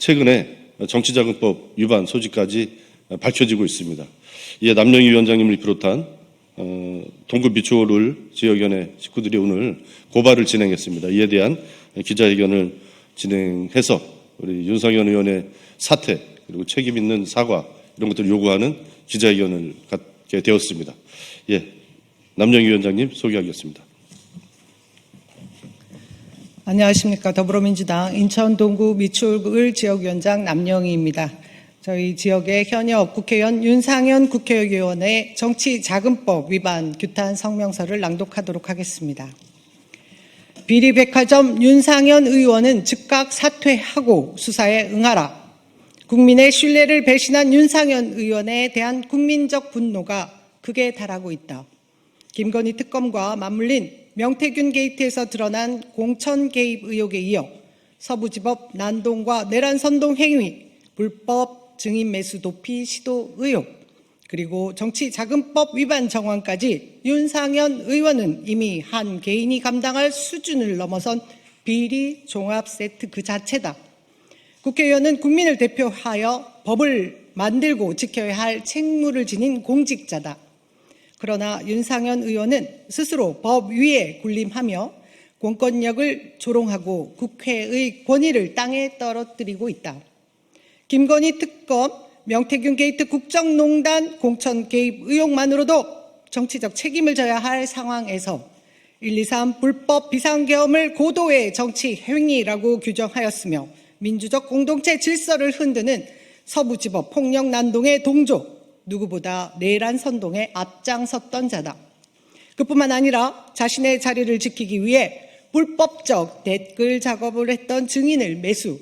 최근에 정치자금법 위반 소지까지 밝혀지고 있습니다. 이에 남영희 위원장님을 비롯한 동구 미추홀 지역위원회 식구들이 오늘 고발을 진행했습니다. 이에 대한 기자회견을 진행해서 우리 윤상현 의원의 사퇴 그리고 책임 있는 사과 이런 것들을 요구하는 기자회견을 갖게 되었습니다. 남영희 위원장님 소개하겠습니다. 안녕하십니까. 더불어민주당 인천 동구 미추홀 지역위원장 남영희입니다. 저희 지역의 현역 국회의원 윤상현 국회의원의 정치자금법 위반 규탄 성명서를 낭독하도록 하겠습니다. 비리백화점 윤상현 의원은 즉각 사퇴하고 수사에 응하라. 국민의 신뢰를 배신한 윤상현 의원에 대한 국민적 분노가 극에 달하고 있다. 김건희 특검과 맞물린 명태균 게이트에서 드러난 공천 개입 의혹에 이어 서부지법 난동과 내란 선동 행위, 불법 증인 매수 도피 시도 의혹, 그리고 정치자금법 위반 정황까지 윤상현 의원은 이미 한 개인이 감당할 수준을 넘어선 비리 종합 세트 그 자체다. 국회의원은 국민을 대표하여 법을 만들고 지켜야 할 책무를 지닌 공직자다. 그러나 윤상현 의원은 스스로 법 위에 군림하며 공권력을 조롱하고 국회의 권위를 땅에 떨어뜨리고 있다. 김건희 특검, 명태균 게이트 국정농단 공천 개입 의혹만으로도 정치적 책임을 져야 할 상황에서 123 불법 비상계엄을 고도의 정치 행위라고 규정하였으며 민주적 공동체 질서를 흔드는 서부지법 폭력 난동의 동조, 누구보다 내란 선동에 앞장섰던 자다. 그뿐만 아니라 자신의 자리를 지키기 위해 불법적 댓글 작업을 했던 증인을 매수,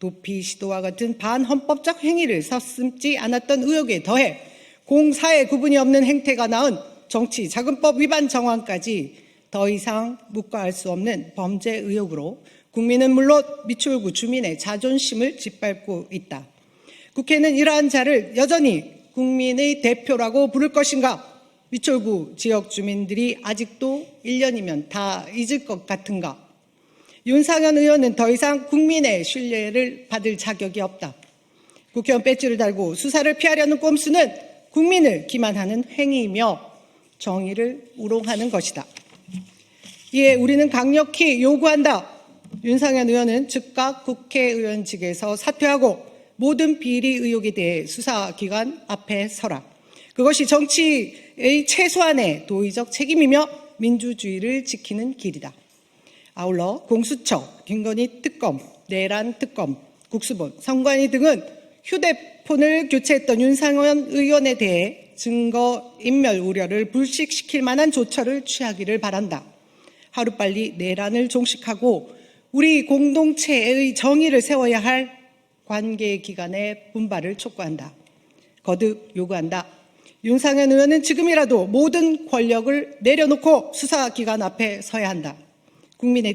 도피 시도와 같은 반헌법적 행위를 서슴지 않았던 의혹에 더해 공사의 구분이 없는 행태가 낳은 정치자금법 위반 정황까지 더 이상 묵과할 수 없는 범죄 의혹으로 국민은 물론 미추홀구 주민의 자존심을 짓밟고 있다. 국회는 이러한 자를 여전히 국민의 대표라고 부를 것인가? 미추홀구 지역 주민들이 아직도 1년이면 다 잊을 것 같은가? 윤상현 의원은 더 이상 국민의 신뢰를 받을 자격이 없다. 국회의원 배지를 달고 수사를 피하려는 꼼수는 국민을 기만하는 행위이며 정의를 우롱하는 것이다. 이에 우리는 강력히 요구한다. 윤상현 의원은 즉각 국회의원직에서 사퇴하고 모든 비리 의혹에 대해 수사기관 앞에 서라. 그것이 정치의 최소한의 도의적 책임이며 민주주의를 지키는 길이다. 아울러 공수처, 김건희 특검, 내란 특검, 국수본, 선관위 등은 휴대폰을 교체했던 윤상현 의원에 대해 증거인멸 우려를 불식시킬 만한 조처를 취하기를 바란다. 하루빨리 내란을 종식하고 우리 공동체의 정의를 세워야 할 관계기관의 분발을 촉구한다. 거듭 요구한다. 윤상현 의원은 지금이라도 모든 권력을 내려놓고 수사기관 앞에 서야 한다. 국민의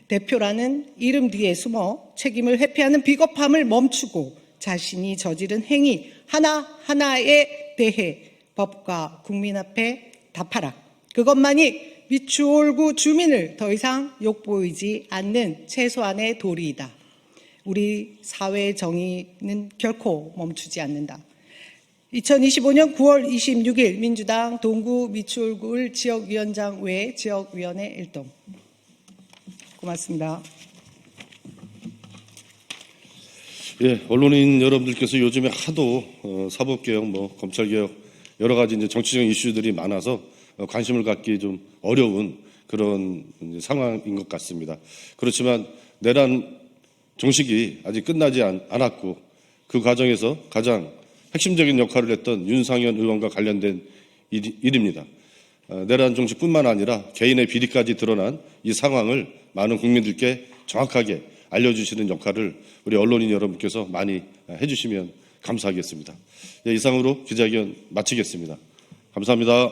대표라는 이름 뒤에 숨어 책임을 회피하는 비겁함을 멈추고 자신이 저지른 행위 하나하나에 대해 법과 국민 앞에 답하라. 그것만이 미추홀구 주민을 더 이상 욕보이지 않는 최소한의 도리이다. 우리 사회의 정의는 결코 멈추지 않는다. 2025년 9월 26일 민주당 동구 미추홀구 지역위원장 외 지역위원회 일동. 고맙습니다. 언론인 여러분들께서 요즘에 하도 사법개혁, 검찰개혁 여러 가지 이제 정치적인 이슈들이 많아서 관심을 갖기 좀 어려운 그런 상황인 것 같습니다. 그렇지만 내란 종식이 아직 끝나지 않았고 그 과정에서 가장 핵심적인 역할을 했던 윤상현 의원과 관련된 일입니다. 내란 종식뿐만 아니라 개인의 비리까지 드러난 이 상황을 많은 국민들께 정확하게 알려주시는 역할을 우리 언론인 여러분께서 많이 해주시면 감사하겠습니다. 이상으로 기자회견 마치겠습니다. 감사합니다.